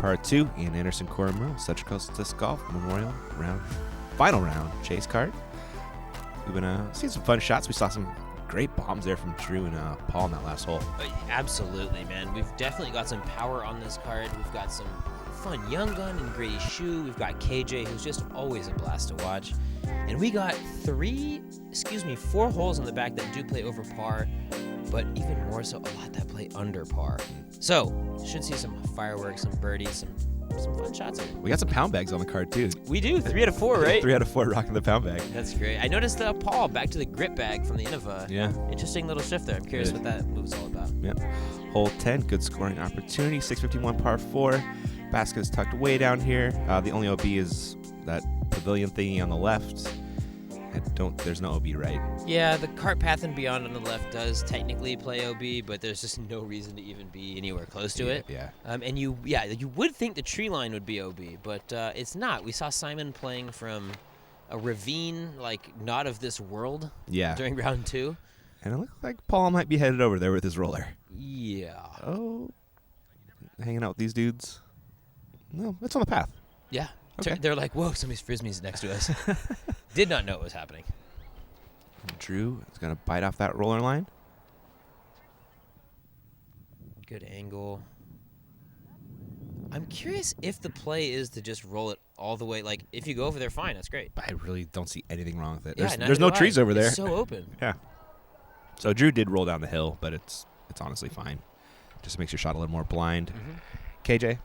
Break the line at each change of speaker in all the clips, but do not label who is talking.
par 2, Ian Anderson, Coromero, Central Coast Disc Golf Memorial Round, final round chase card. We've been seeing some fun shots. We saw some great bombs there from Drew and Paul in that last hole.
Absolutely, man. We've definitely got some power on this card. We've got some fun young gun and Grady Shue. We've got KJ, who's just always a blast to watch. And we got 4 holes on the back that do play over par, but even more so, a lot that play under par. So, should see some fireworks, some birdies, some fun shots here.
We got some pound bags on the card, too.
We do. 3 out of 4, right?
3 out of 4 rocking the pound bag.
That's great. I noticed Paul back to the grip bag from the Innova.
Yeah.
Interesting little shift there. I'm curious what that move's all about.
Yep. Hole 10, good scoring opportunity. 651 par 4. Basket is tucked way down here. The only OB is that pavilion thingy on the left. There's no OB right.
Yeah, the cart path and beyond on the left does technically play OB, but there's just no reason to even be anywhere close to it.
Yeah.
And you would think the tree line would be OB, but it's not. We saw Simon playing from a ravine, like not of this world.
Yeah.
During round 2. And
it looked like Paul might be headed over there with his roller.
Yeah.
Oh. Hanging out with these dudes. No, it's on the path.
Yeah.
Okay.
They're like, whoa, somebody's frisbee's next to us. Did not know it was happening.
Drew is going to bite off that roller line.
Good angle. I'm curious if the play is to just roll it all the way. Like, if you go over there, fine, that's great.
I really don't see anything wrong with it.
Yeah,
There's no trees over there.
It's so open.
Yeah. So Drew did roll down the hill, but it's honestly fine. Just makes your shot a little more blind. KJ.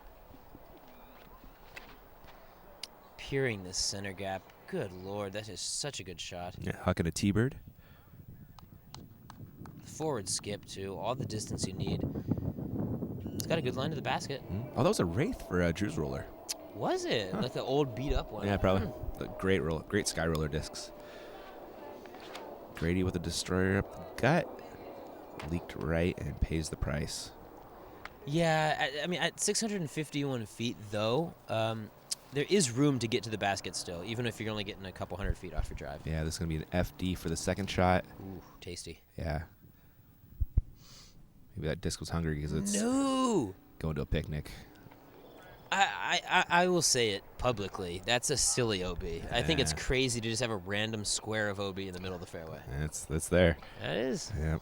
Peering this center gap. Good Lord, that is such a good shot.
Yeah, hucking a T-bird.
Forward skip, too. All the distance you need. It's got a good line to the basket.
Oh, that was a Wraith for Drew's roller.
Was it? Huh. Like an old beat-up one.
Yeah, probably. Great sky roller discs. Grady with a destroyer up the gut. Leaked right and pays the price.
Yeah, I mean, at 651 feet, though, there is room to get to the basket still, even if you're only getting a couple 100 feet off your drive.
Yeah, this is going to be an FD for the second shot.
Ooh, tasty.
Yeah. Maybe that disc was hungry because it's going to a picnic.
I will say it publicly. That's a silly OB. I think it's crazy to just have a random square of OB in the middle of the fairway.
It's there.
That is.
Yeah.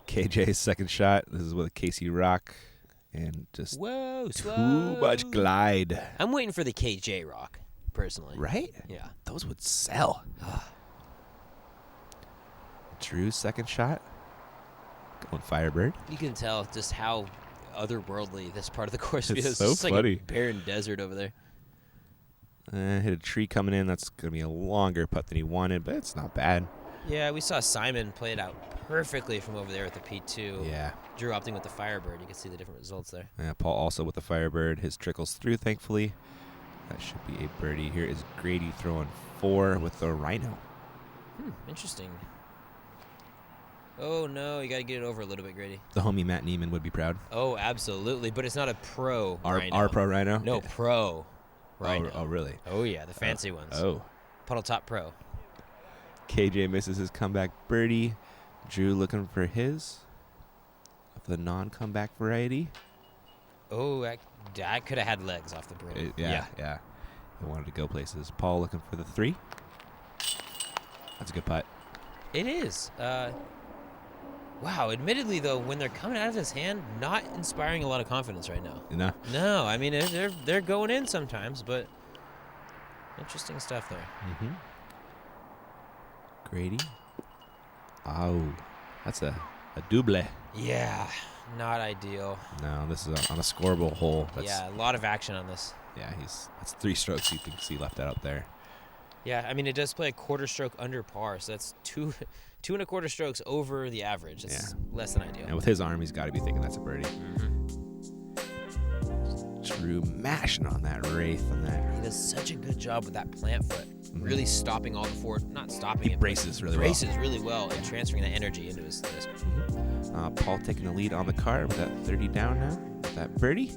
KJ's second shot. This is with a Casey Rock. And just too much glide.
I'm waiting for the KJ Rock, personally.
Right?
Yeah.
Those would sell. Drew's second shot. Going Firebird.
You can tell just how otherworldly this part of the course feels.
It's so
funny.
funny.
Like a barren desert over there.
Hit a tree coming in. That's going to be a longer putt than he wanted, but it's not bad.
Yeah, we saw Simon play it out perfectly from over there at the P2.
Yeah.
Drew opting with the Firebird. You can see the different results there.
Yeah, Paul also with the Firebird. His trickles through, thankfully. That should be a birdie. Here is Grady throwing 4 with the Rhino.
Interesting. Oh, no, you got to get it over a little bit, Grady.
The homie Matt Neiman would be proud.
Oh, absolutely, but it's not a pro Rhino.
Our pro Rhino?
No, pro Rhino.
Oh, really?
Oh, yeah, the fancy ones.
Oh.
Puddle Top Pro.
KJ misses his comeback birdie. Drew looking for his of the non-comeback variety.
Oh, I could have had legs off the broom.
Yeah. He wanted to go places. Paul looking for the 3. That's a good putt.
It is. Wow, admittedly, though, when they're coming out of his hand, not inspiring a lot of confidence right now.
No?
No, I mean, they're going in sometimes, but interesting stuff there.
Grady. Oh, that's a double.
Yeah, not ideal.
No, this is on a scoreable hole.
Yeah, a lot of action on this.
Yeah, that's 3 strokes you can see left out there.
Yeah, I mean, it does play a quarter stroke under par, so that's 2 1/4 strokes over the average. It's less than ideal.
And with his arm, he's got to be thinking that's a birdie. Drew mashing on that Wraith on that.
He does such a good job with that plant foot, really stopping all the forward, not stopping it.
Braces really well.
Braces really well and transferring that energy into his disc.
Paul taking the lead on the card with that 30 down now. With that birdie.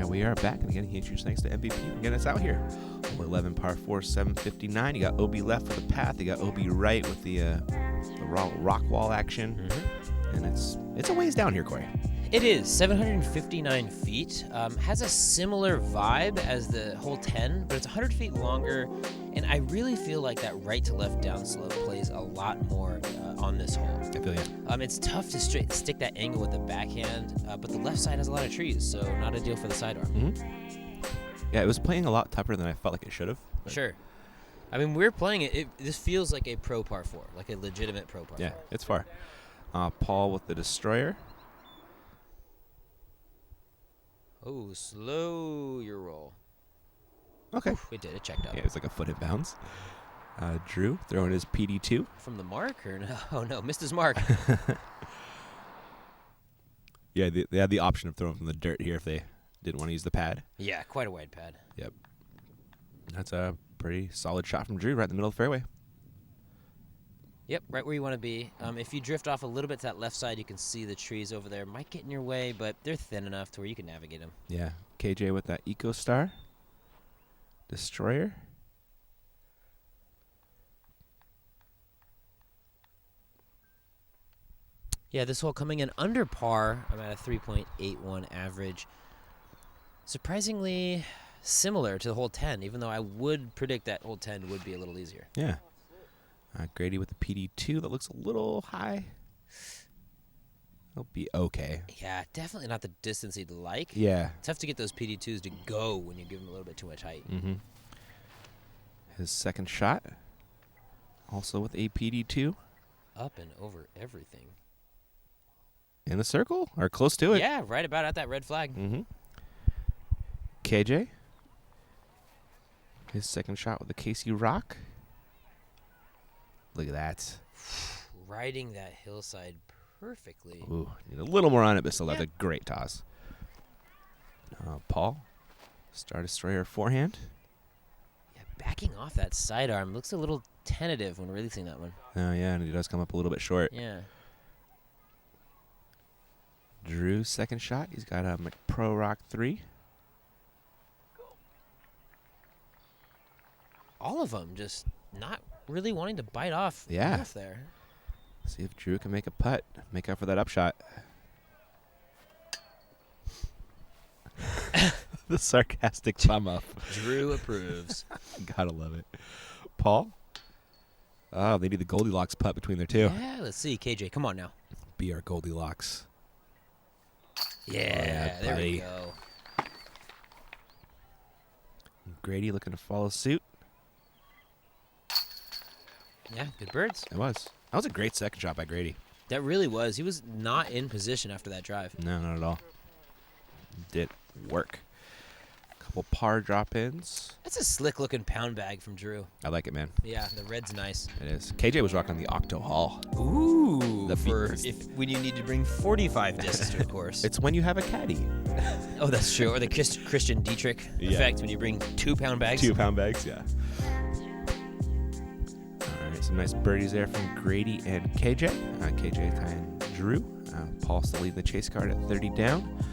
we are back, and again, huge thanks to MVP for getting us out here. Hole 11, par 4, 759. You got OB left with the path. You got OB right with the rock wall action, and it's a ways down here, Corey.
It is 759 feet. Has a similar vibe as the hole 10, but it's 100 feet longer. And I really feel like that right to left downslope plays a lot more on this hole.
I feel you.
It's tough to stick that angle with the backhand, but the left side has a lot of trees, so not a deal for the sidearm.
Yeah, it was playing a lot tougher than I felt like it should have.
Sure. I mean, we're playing it. This feels like a pro par 4, like a legitimate pro par 4.
Yeah, it's far. Paul with the destroyer.
Oh, slow your roll.
Okay.
Oof, it did. It checked out.
Yeah, it's like a foot in bounds. Drew throwing his PD2.
From the mark or no? Oh, no. Missed his mark.
Yeah, they had the option of throwing from the dirt here if they didn't want to use the pad.
Yeah, quite a wide pad.
Yep. That's a pretty solid shot from Drew right in the middle of the fairway.
Yep, right where you want to be. If you drift off a little bit to that left side, you can see the trees over there. Might get in your way, but they're thin enough to where you can navigate them.
Yeah. KJ with that Eco Star. Destroyer.
Yeah, this hole coming in under par. I'm at a 3.81 average. Surprisingly similar to the hole 10, even though I would predict that hole 10 would be a little easier.
Yeah. Grady with the PD2 that looks a little high. It'll be okay.
Yeah, definitely not the distance he'd like.
Yeah.
Tough to get those PD2s to go when you give them a little bit too much height.
His second shot, also with a PD2.
Up and over everything.
In the circle, or close to it.
Yeah, right about at that red flag.
KJ. His second shot with a Casey Rock. Look at that.
Riding that hillside perfectly.
Ooh, need a little more on it, but still that's a great toss. Paul, Star Destroyer forehand.
Yeah, backing off that sidearm looks a little tentative when releasing that one.
Oh, yeah, and he does come up a little bit short.
Yeah.
Drew's second shot. He's got a McPro Rock 3.
All of them just not really wanting to bite off enough there.
See if Drew can make a putt. Make up for that upshot. The sarcastic thumb up.
Drew approves.
Gotta love it. Paul? Oh, they need the Goldilocks putt between their two.
Yeah, let's see. KJ, come on now.
Be our Goldilocks.
Yeah, there we go.
Grady looking to follow suit.
Yeah, good birds.
It was. That was a great second shot by Grady.
That really was. He was not in position after that drive.
No, not at all. Did work. Couple par drop-ins.
That's a slick-looking pound bag from Drew.
I like it, man.
Yeah, the red's nice.
It is. KJ was rocking the Octo Hall.
Ooh.
The
when you need to bring 45 discs to a course.
It's when you have a caddy.
Oh, that's true. Or the Christian Dietrich effect when you bring 2-pound bags.
2-pound bags, yeah. All right, some nice birdies there from Grady and KJ. KJ tying Drew. Paul still leading the chase card at 30 down.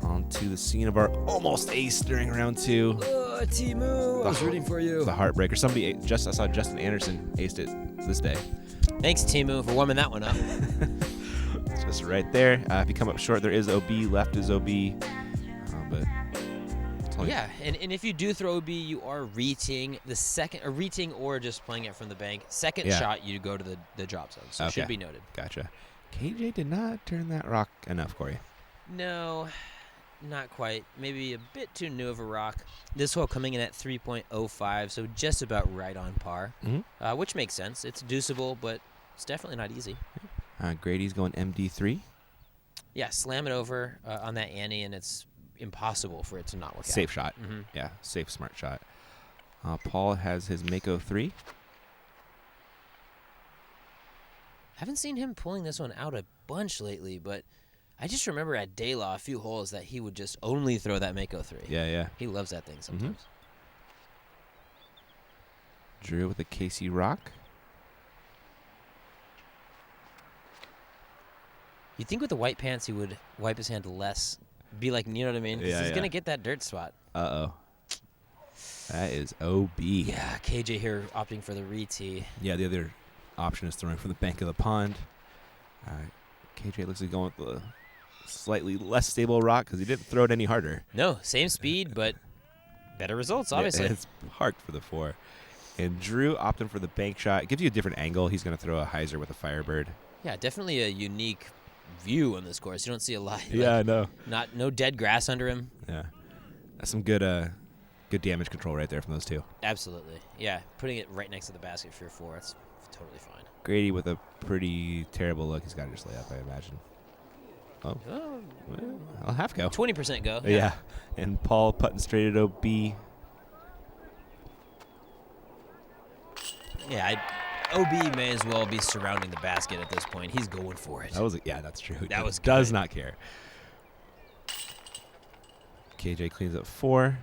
On to the scene of our almost ace during round 2.
Timu, I was rooting for you.
The heartbreaker. Somebody I saw Justin Anderson aced it this day.
Thanks, Timu, for warming that one up.
It's just right there. If you come up short, there is OB. Left is OB. But
yeah, and if you do throw OB, you are reaching the second, or reaching, or just playing it from the bank. Second shot, you go to the drop zone. So it should be noted.
Gotcha. KJ did not turn that rock enough, Corey.
No. Not quite. Maybe a bit too new of a rock. This hole coming in at 3.05, so just about right on par, which makes sense. It's deuceable, but it's definitely not easy.
Grady's going MD3.
Yeah, slam it over on that ante, and it's impossible for it to not work out.
Safe shot. Yeah, safe, smart shot. Paul has his Mako 3.
Haven't seen him pulling this one out a bunch lately, but I just remember at De La a few holes that he would just only throw that Mako 3.
Yeah.
He loves that thing sometimes.
Drew with a Casey Rock.
You'd think with the white pants he would wipe his hand less be like, you know what I mean? 'Cause
Yeah,
he's
yeah.
going to get that dirt spot.
Uh-oh. That is OB.
Yeah, KJ here opting for the re-tee.
Yeah, the other option is throwing from the bank of the pond. KJ looks like going with the slightly less stable rock because he didn't throw it any harder.
No, same speed, but better results, obviously.
Yeah, it's parked for the 4. And Drew opting for the bank shot. It gives you a different angle. He's going to throw a hyzer with a Firebird.
Yeah, definitely a unique view on this course. You don't see a lot.
Yeah, I know.
No dead grass under him.
Yeah. That's some good damage control right there from those two.
Absolutely. Yeah, putting it right next to the basket for your 4, that's totally fine.
Grady with a pretty terrible look. He's got to just lay up, I imagine. Oh, well, I'll have go.
20% go.
Yeah. And Paul putting straight at OB.
Yeah, OB may as well be surrounding the basket at this point. He's going for it.
That's true.
That was
does
good.
not care. KJ cleans up 4.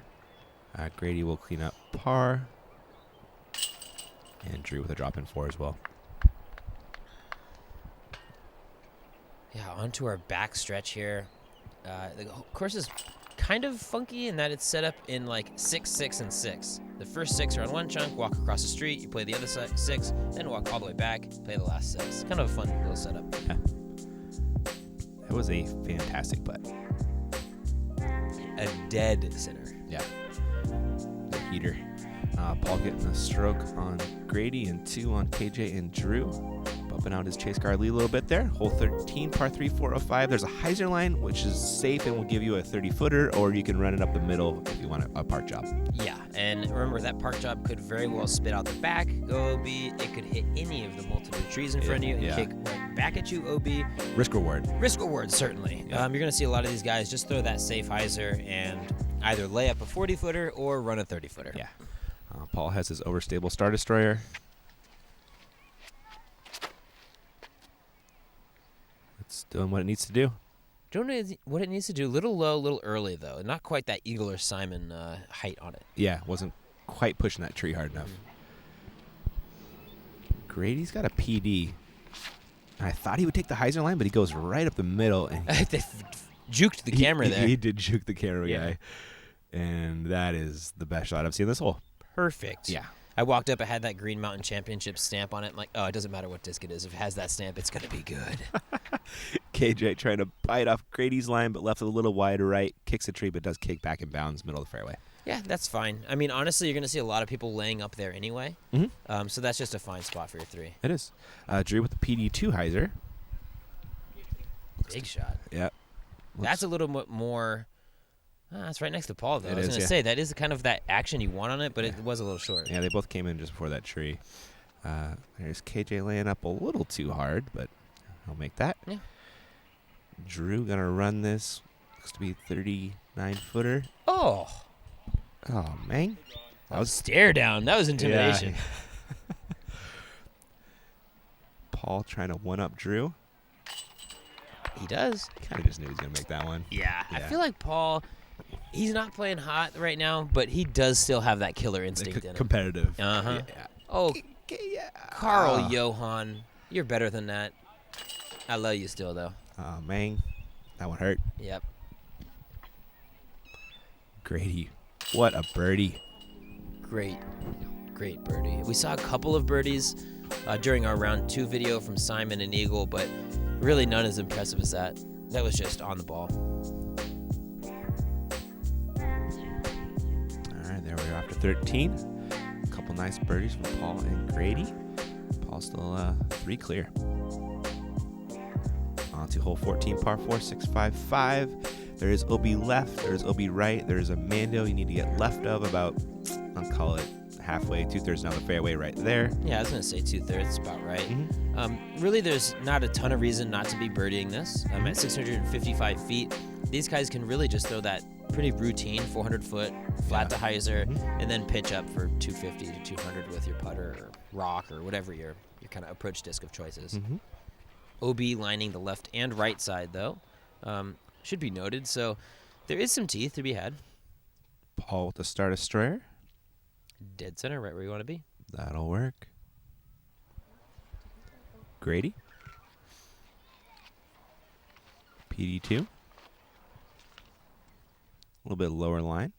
Grady will clean up par. And Drew with a drop in 4 as well.
Yeah, onto our back stretch here. The course is kind of funky in that it's set up in like 6, 6, and 6. The first 6 are on one chunk, walk across the street, you play the other 6, then walk all the way back, play the last 6. Kind of a fun little setup.
Yeah. That was a fantastic putt.
A dead center.
Yeah. The heater. Paul getting a stroke on Grady and 2 on KJ and Drew. Bumping out his chase car lead a little bit there. Hole 13, par 3, 405. There's a hyzer line, which is safe and will give you a 30-footer, or you can run it up the middle if you want a park job.
Yeah, and remember that park job could very well spit out the back, go OB. It could hit any of the multiple trees in front of you and kick right back at you, OB.
Risk reward.
Risk reward, certainly.
Yeah.
You're going to see a lot of these guys just throw that safe hyzer and either lay up a 40-footer or run a 30-footer.
Yeah. Paul has his overstable Star Destroyer. It's doing what it needs to do.
Don't know what it needs to do. A little low, a little early, though. Not quite that Eagle or Simon height on it.
Yeah, wasn't quite pushing that tree hard enough. Grady's got a PD. I thought he would take the hyzer line, but he goes right up the middle. And
They juked the camera there.
He did juke the camera guy. And that is the best shot I've seen this hole.
Perfect.
Yeah.
I walked up, it had that Green Mountain Championship stamp on it. I'm like, oh, it doesn't matter what disc it is. If it has that stamp, it's going to be good.
KJ trying to bite off Grady's line, but left it a little wide right. Kicks a tree, but does kick back in bounds, middle of the fairway.
Yeah, that's fine. I mean, honestly, you're going to see a lot of people laying up there anyway.
Mm-hmm.
So that's just a fine spot for your 3.
It is. Drew with the PD2 hyzer.
Big shot.
Yeah.
That's a little bit more... that's right next to Paul, though.
It
I was
is,
going to
yeah.
say, that is kind of that action you want on it, but it was a little short.
Yeah, they both came in just before that tree. There's KJ laying up a little too hard, but I'll make that.
Yeah.
Drew going to run this. Looks to be 39-footer.
Oh,
Oh, man.
that was stare down. That was intimidation.
Yeah. Paul trying to one-up Drew.
He does.
Kind of just knew he was going to make that one.
Yeah. I
Yeah.
feel like Paul, he's not playing hot right now, but he does still have that killer instinct in him.
Competitive.
Uh-huh.
Yeah.
Oh,
Yeah.
Carl Johan, you're better than that. I love you still, though.
Oh, man. That one hurt.
Yep.
Grady. What a birdie.
Great birdie. We saw a couple of birdies during our round 2 video from Simon and Eagle, but really none as impressive as that. That was just on the ball.
All right, there we are after 13. A couple nice birdies from Paul and Grady. Paul still 3 clear. On to hole 14, par 4, 655. There is OB left, there's OB right, there's a Mando you need to get left of about, I'll call it halfway, 2/3 down the fairway right there.
Yeah, I was going to say 2/3, about right.
Mm-hmm.
Really, there's not a ton of reason not to be birdieing this. I'm at 655 feet. These guys can really just throw that pretty routine 400-foot flat to hyzer, and then pitch up for 250 to 200 with your putter or rock or whatever your kind of approach disc of choices. OB lining the left and right side, though. Should be noted. So there is some teeth to be had.
Paul with the Star Destroyer.
Dead center, right where you want to be.
That'll work. Grady. PD2. little bit lower line.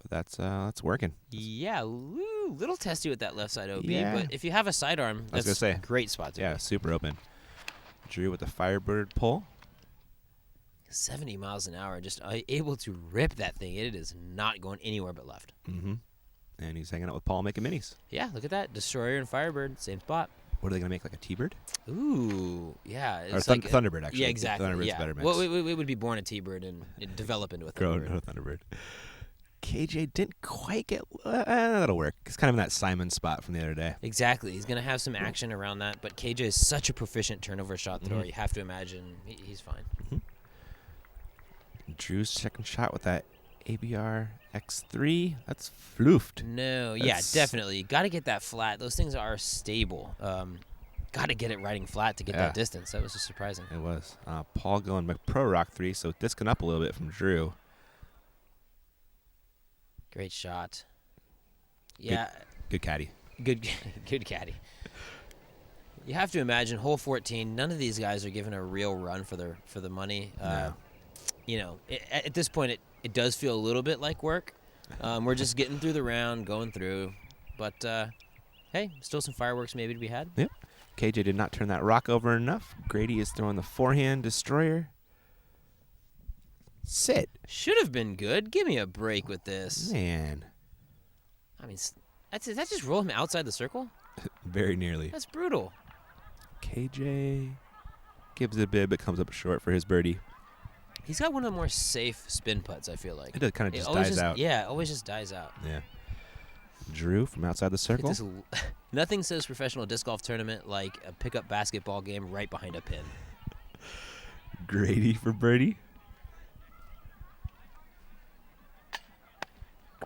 But that's working.
Yeah, little testy with that left side OB,
Yeah.
but if you have a sidearm,
I was
that's
gonna
a
say.
great spot to
Yeah,
be.
super open. Drew with the Firebird pull.
70 miles an hour, just able to rip that thing. It is not going anywhere but left.
Mm-hmm. And he's hanging out with Paul making minis.
Yeah, look at that. Destroyer and Firebird, same spot.
What are they going to make, like a T-Bird?
Ooh, yeah.
Or
It's like
Thunderbird, actually.
Yeah, exactly.
Thunderbird's
Yeah.
better mix.
Well, it would be born a T-Bird and it'd develop into a
Grow
Thunderbird.
into a Thunderbird. KJ didn't quite get... that'll work. It's kind of in that Simon spot from the other day.
Exactly. He's going to have some action around that, but KJ is such a proficient turnover shot thrower. You have to imagine he's fine.
Mm-hmm. Drew's second shot with that ABR X3. That's floofed.
No, yeah, definitely. Got to get that flat. Those things are stable. Got to get it riding flat to get that distance. That was just surprising.
It was. Paul going McPro Rock 3, so discing up a little bit from Drew.
Great shot. Yeah.
Good caddy.
Good caddy. You have to imagine hole 14. None of these guys are given a real run for the money.
No.
You know, at this point, it does feel a little bit like work. We're just getting through the round, going through. But, hey, still some fireworks maybe to be had.
Yep. KJ did not turn that rock over enough. Grady is throwing the forehand destroyer. Sit.
Should have been good. Give me a break with this.
Man.
I mean, that just roll him outside the circle?
Very nearly.
That's brutal.
KJ gives it a bit, but comes up short for his birdie.
He's got one of the more safe spin putts, I feel like.
It kind of just
always
dies out.
Yeah, always just dies out.
Yeah. Drew from outside the circle.
Nothing says professional disc golf tournament like a pickup basketball game right behind a pin.
Grady for birdie.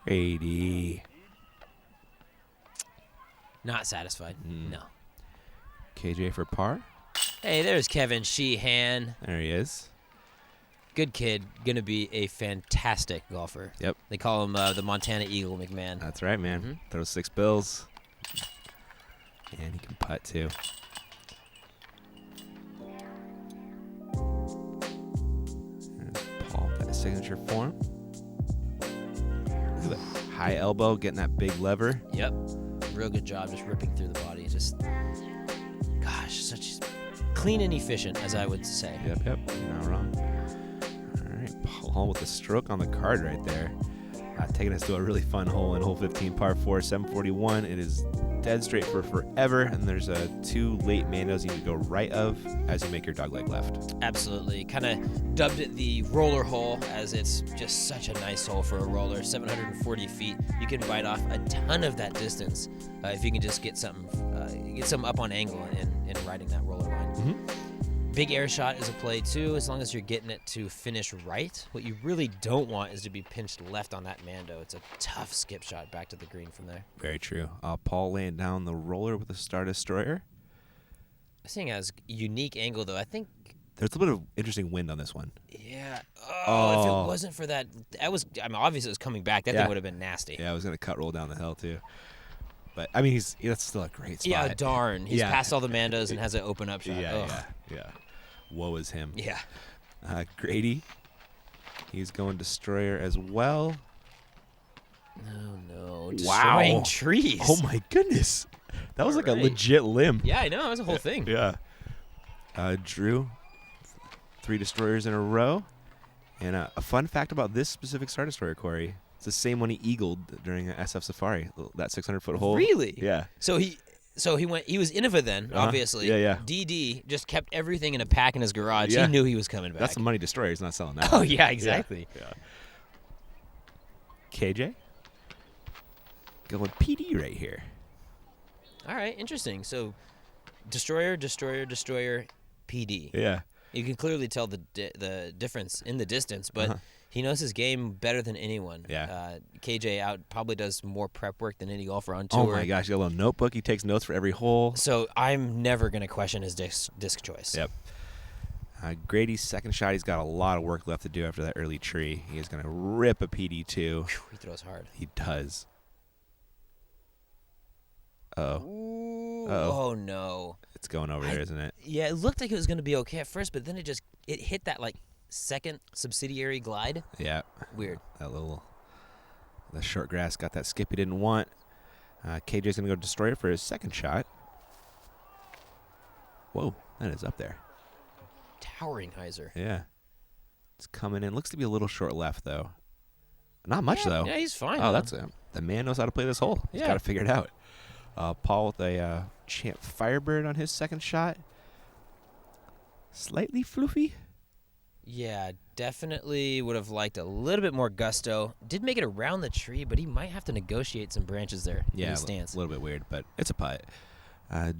Grady.
Not satisfied. No.
KJ for par.
Hey, there's Kevin Sheehan.
There he is.
Good kid. Gonna be a fantastic golfer.
Yep.
They call him the Montana Eagle McMahon.
That's right, man. Throws 6 bills. And he can putt, too. There's Paul with that signature form. Look at that high elbow, getting that big lever.
Yep. Real good job just ripping through the body. Just, gosh, such clean and efficient, as I would say.
Yep. You're not wrong. All right, Paul with the stroke on the card right there. Taking us to a really fun hole in hole 15, par 4, 741. It is dead straight for forever, and there's 2 late mandos you need to go right of as you make your dogleg left.
Absolutely. Kind of dubbed it the roller hole, as it's just such a nice hole for a roller. 740 feet. You can bite off a ton of that distance if you can just get something up on angle and riding that roller line. Big air shot is a play too, as long as you're getting it to finish right. What you really don't want is to be pinched left on that Mando. It's a tough skip shot back to the green from there.
Very true. Paul laying down the roller with a Star Destroyer.
This thing has unique angle though. I think
there's a bit of interesting wind on this one.
Yeah. Oh, if it wasn't for that, obviously it was coming back. That thing would have been nasty.
Yeah, I was gonna cut roll down the hill too. But I mean, that's still a great spot.
Yeah, darn. He's past all the Mandos and has an open up shot.
Yeah. Woe is him.
Yeah.
Grady, he's going Destroyer as well.
No. Destroying trees.
Oh my goodness. That was like a legit limb.
Yeah, I know. It was a whole thing.
Yeah. Drew, 3 Destroyers in a row. And a fun fact about this specific Star Destroyer, Corey, it's the same one he eagled during SF Safari, that 600-foot hole.
Really?
Yeah.
So he was Innova then, obviously.
Yeah.
DD just kept everything in a pack in his garage.
Yeah.
He knew he was coming back.
That's the money Destroyer. He's not selling that.
Oh, yeah, exactly.
Yeah. KJ going PD right here.
All right, interesting. So Destroyer, PD.
Yeah.
You can clearly tell the difference in the distance, but he knows his game better than anyone.
Yeah.
KJ probably does more prep work than any golfer on tour.
Oh my gosh, he got a little notebook. He takes notes for every hole.
So I'm never going to question his disc choice.
Yep. Grady's second shot, he's got a lot of work left to do after that early tree. He is going to rip a PD2.
He throws hard.
He does.
Oh, no.
It's going over there, isn't it?
Yeah, it looked like it was going to be okay at first, but then it hit that, like, second subsidiary glide.
Yeah.
Weird.
The short grass got that skip he didn't want. KJ's going to go Destroyer for his second shot. Whoa, that is up there.
Towering hyzer.
Yeah. It's coming in. Looks to be a little short left, though. Not much, though.
Yeah, he's fine.
Oh, that's the man knows how to play this hole. He's got to figure it out. Paul with a Champ Firebird on his second shot. Slightly floofy.
Yeah, definitely would have liked a little bit more gusto. Did make it around the tree, but he might have to negotiate some branches there.
Yeah,
in his stance.
A little bit weird, but it's a putt.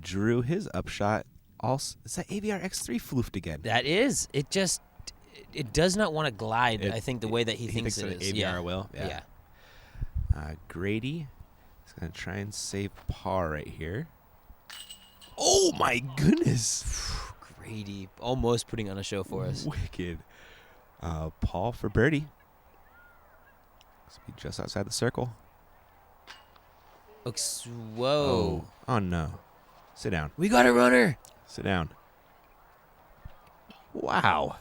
Drew, his upshot. Also, is that AVR X3 floofed again?
That is. It does not want to glide, I think, the way that he thinks it is.
AVR will? Yeah. Grady is going to try and save par right here. Oh, my goodness.
Grady almost putting on a show for us.
Wicked. Paul for birdie. This will be just outside the circle.
Whoa.
Oh, no. Sit down.
We got a runner.
Sit down. Wow.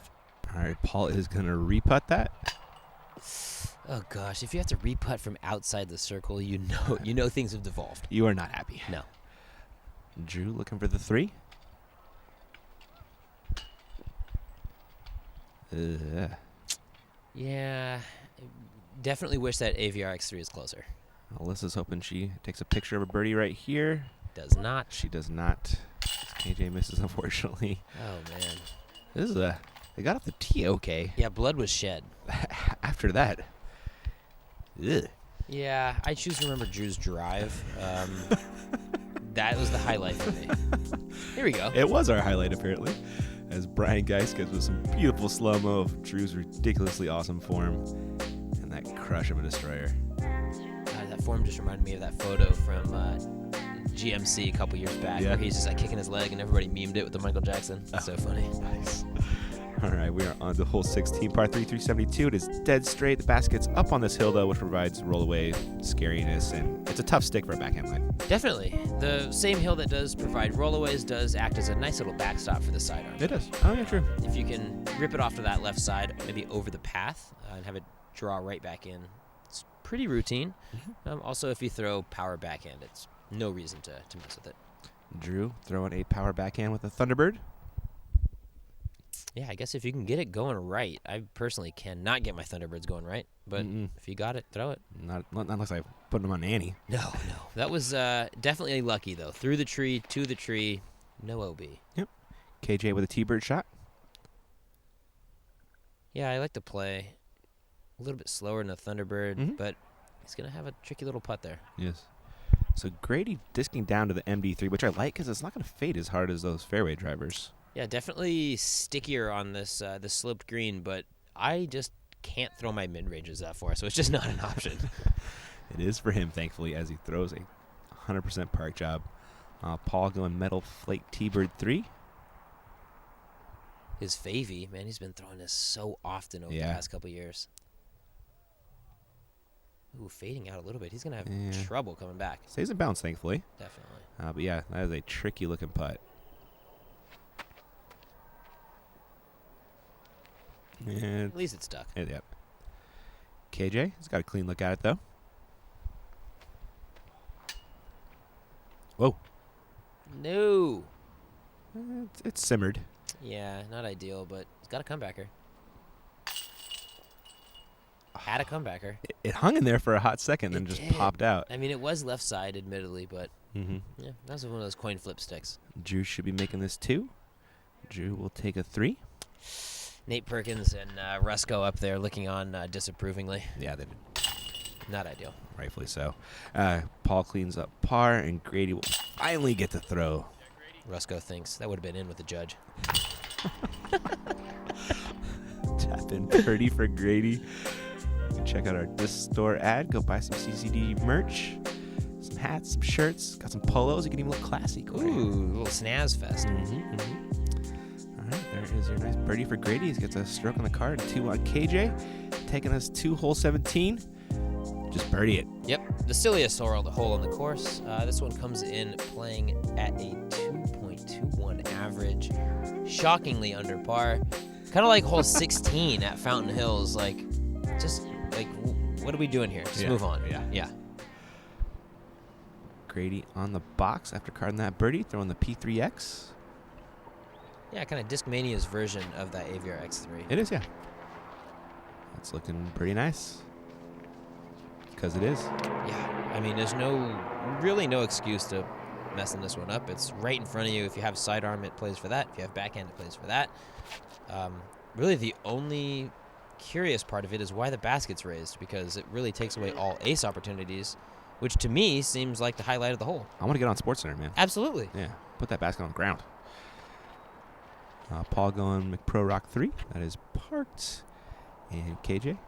All right, Paul is going to re-putt that.
Oh, gosh. If you have to re-putt from outside the circle, you know things have devolved.
You are not happy.
No.
Drew looking for the 3.
Yeah. Definitely wish that AVR X3 is closer.
Alyssa's hoping she takes a picture of a birdie right here.
Does not.
She does not. KJ misses, unfortunately.
Oh, man.
This is they got off the tee okay.
Yeah, blood was shed.
After that. Ugh.
Yeah, I choose to remember Drew's drive. That was the highlight for me. Here we go.
It was our highlight, apparently, as Brian Geist gets with some beautiful slow-mo of Drew's ridiculously awesome form and that crush of a Destroyer.
That form just reminded me of that photo from GMC a couple years back where he's just like kicking his leg and everybody memed it with the Michael Jackson. It's so funny.
Nice. All right, we are on to hole 16, par 3, 372. It is dead straight. The basket's up on this hill, though, which provides roll-away scariness, and it's a tough stick for a backhand line.
Definitely. The same hill that does provide rollaways does act as a nice little backstop for the sidearm.
It does. Oh, yeah, true.
If you can rip it off to that left side, maybe over the path, and have it draw right back in, it's pretty routine. Mm-hmm. Also, if you throw power backhand, it's no reason to mess with it.
Drew throwing a power backhand with a Thunderbird.
Yeah, I guess if you can get it going right. I personally cannot get my Thunderbirds going right, but if you got it, throw it.
Not unless I put them on Annie.
No. That was definitely lucky, though. Through the tree, to the tree, no OB.
Yep. KJ with a T-bird shot.
Yeah, I like to play a little bit slower than a Thunderbird, but he's going to have a tricky little putt there.
Yes. So Grady disking down to the MD3, which I like because it's not going to fade as hard as those fairway drivers.
Yeah, definitely stickier on this sloped green, but I just can't throw my mid-ranges that far, so it's just not an option.
It is for him, thankfully, as he throws a 100% park job. Paul going metal flake T-bird 3.
His favy, man, he's been throwing this so often over the past couple years. Ooh, fading out a little bit. He's going to have trouble coming back.
Stays in bounds, thankfully.
Definitely.
But yeah, that is a tricky-looking putt.
At least it's stuck.
Yep. KJ has got a clean look at it, though. Whoa.
No.
It's simmered.
Yeah, not ideal, but it's got a comebacker. Had a comebacker.
It hung in there for a hot second, then just popped out.
I mean, it was left side, admittedly, but yeah, that was one of those coin flip sticks.
Drew should be making this 2. Drew will take a 3.
Nate Perkins and Rusko up there looking on disapprovingly.
Yeah, they did.
Not ideal.
Rightfully so. Paul cleans up par, and Grady will finally get to throw.
Rusko thinks that would have been in with the judge.
Tap in birdie for Grady. Check out our Disc Store ad. Go buy some CCD merch. Some hats, some shirts. Got some polos. You can even look classy.
Ooh, a little snaz fest.
All right, there is your nice birdie for Grady. He gets a stroke on the card. 2 on KJ. Taking us to hole 17. Just birdie it.
Yep, the silliest hole on the course. This one comes in playing at a 2.21 average. Shockingly under par. Kind of like hole 16 at Fountain Hills. Like, just like, what are we doing here? Just move on. Yeah.
Grady on the box after carding that birdie, throwing the P3X.
Yeah, kind of Discmania's version of that AVR X3.
It is, yeah. That's looking pretty nice. Because it is.
Yeah, I mean, there's really no excuse to messing this one up. It's right in front of you. If you have sidearm, it plays for that. If you have backhand, it plays for that. Really, the only curious part of it is why the basket's raised, because it really takes away all ace opportunities, which to me seems like the highlight of the hole.
I want to get on SportsCenter, man.
Absolutely.
Yeah, put that basket on the ground. Paul going McPro Rock 3. That is parked. And KJ,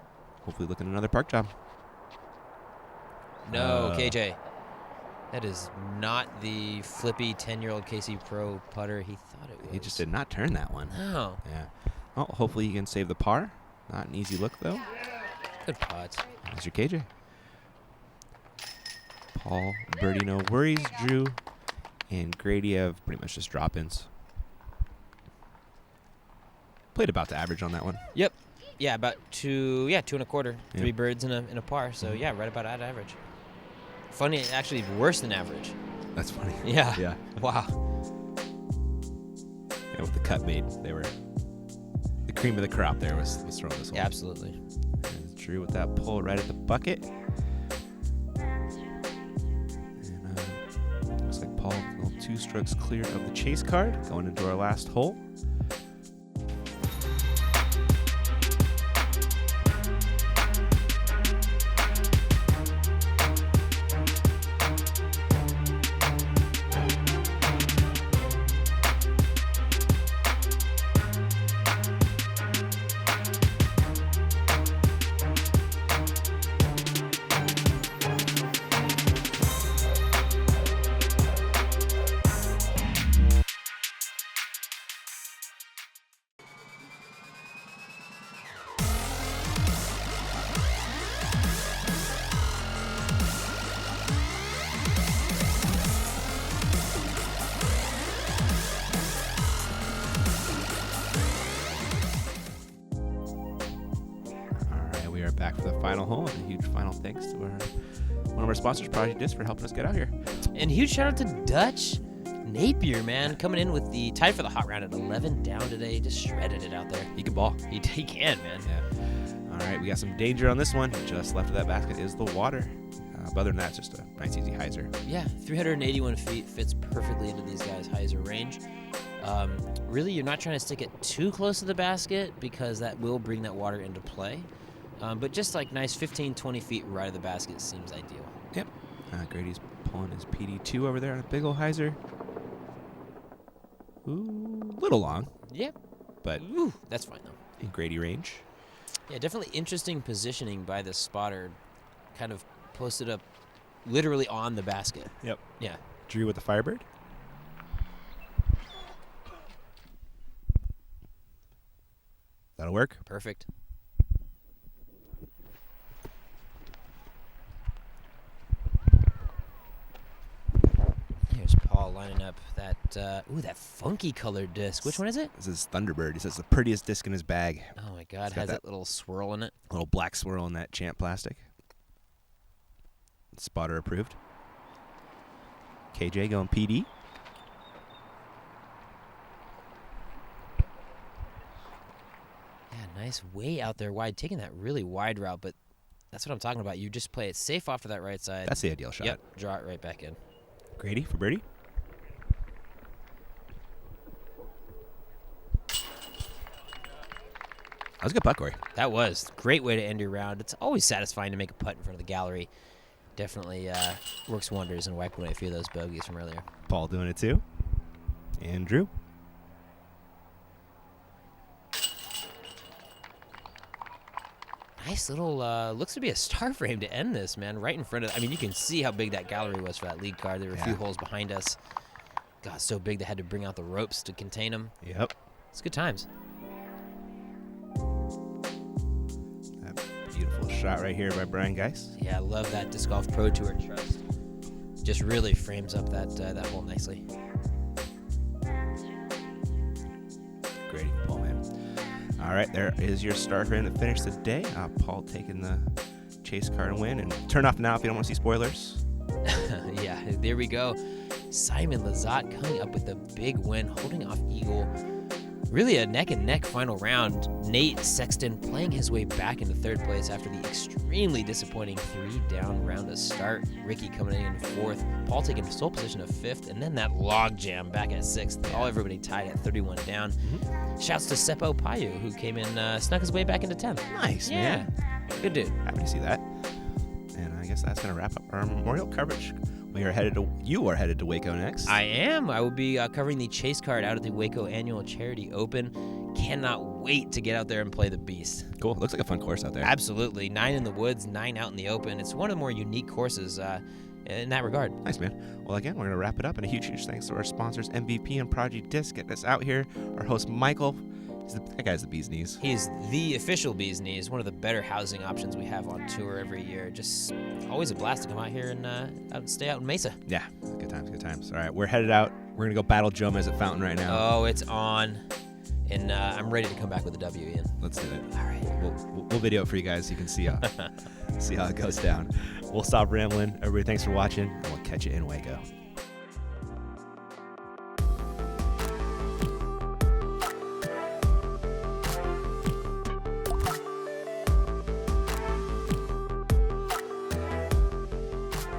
hopefully looking at another park job.
No, KJ. That is not the flippy 10-year-old KC Pro putter he thought it was.
He just did not turn that one.
No.
Yeah. Oh, hopefully he can save the par. Not an easy look, though.
Good pot.
There's your KJ. Paul, birdie, no worries. Drew and Grady have pretty much just drop-ins. Played about the average on that one.
Yep. Yeah, about 2 2.25.
Yeah.
3 birds in a par. So, yeah, right about at average. Funny, actually worse than average.
That's funny.
Yeah.
Yeah.
Wow.
Yeah, with the cut made, they were the cream of the crop there was throwing this one.
Yeah, absolutely.
And Drew with that pull right at the bucket. And looks like Paul 2 strokes clear of the chase card going into our last hole. We are back for the final hole, and a huge final thanks to one of our sponsors, Project Disc, for helping us get out here.
And huge shout out to Dutch Napier, man, coming in with the tied for the hot round at 11 down today. Just shredded it out there.
He can ball.
He can, man.
Yeah. All right, we got some danger on this one. Just left of that basket is the water. But other than that, it's just a nice, easy hyzer.
Yeah, 381 feet fits perfectly into these guys' hyzer range. Really, you're not trying to stick it too close to the basket because that will bring that water into play. But just like nice 15, 20 feet right of the basket seems ideal.
Yep. Grady's pulling his PD2 over there on a big old hyzer. Ooh, little long.
Yeah.
But
ooh, that's fine, though.
In Grady range.
Yeah, definitely interesting positioning by this spotter. Kind of posted up literally on the basket.
Yep.
Yeah.
Drew with the Firebird. That'll work.
Perfect. Here's Paul lining up that that funky colored disc. Which one is it?
This is Thunderbird. He says the prettiest disc in his bag.
Oh my God,
It's got
has that little swirl in it.
Little black swirl in that Champ plastic. Spotter approved. KJ going PD.
Yeah, nice way out there wide, taking that really wide route, but that's what I'm talking about. You just play it safe off to that right side.
That's the ideal shot.
Yep, draw it right back in.
Grady for birdie. That was a good putt, Corey.
That was a great way to end your round. It's always satisfying to make a putt in front of the gallery. Definitely works wonders in wiping away a few of those bogeys from earlier.
Paul doing it too. And Drew.
Nice little, looks to be a star frame to end this, man. Right in front of, I mean, you can see how big that gallery was for that lead card. There were a few holes behind us. God, so big they had to bring out the ropes to contain them.
Yep.
It's good times.
That beautiful shot right here by Brian Geis.
Yeah, I love that Disc Golf Pro Tour Trust. Just really frames up that that hole nicely.
Great, Paul, man. All right, there is your start for him to finish the day. Paul taking the chase card and win. And turn off now if you don't want to see spoilers.
Yeah, there we go. Simon Lizotte coming up with a big win, holding off Eagle. Really a neck-and-neck final round. Nate Sexton playing his way back into third place after the extremely disappointing 3-down round to start. Ricky coming in fourth. Paul taking sole position of fifth, and then that log jam back at sixth. Everybody tied at 31 down. Shouts to Seppo Payu, who came in, snuck his way back into 10th.
Nice,
Yeah,
man.
good dude.
Happy to see that. And I guess that's going to wrap up our Memorial coverage. You are headed to Waco next.
I am. I will be covering the chase card out at the Waco Annual Charity Open. Cannot wait to get out there and play the beast.
Cool. Looks like a fun course out there.
Absolutely. 9 in the woods, 9 out in the open. It's one of the more unique courses in that regard.
Nice, man. Well, again, we're going to wrap it up. And a huge thanks to our sponsors, MVP and Prodigy Disc, getting us out here. Our host, Michael. That guy's the bee's knees.
He's the official bee's knees, one of the better housing options we have on tour every year. Just always a blast to come out here and stay out in Mesa.
Yeah, good times, good times. All right, we're headed out. We're going to go battle Joe Mez at Fountain right now.
Oh, it's on. And I'm ready to come back with a W, Ian.
Let's do it.
All right.
We'll video it for you guys so you can see how it goes down. We'll stop rambling. Everybody, thanks for watching, and we'll catch you in Waco.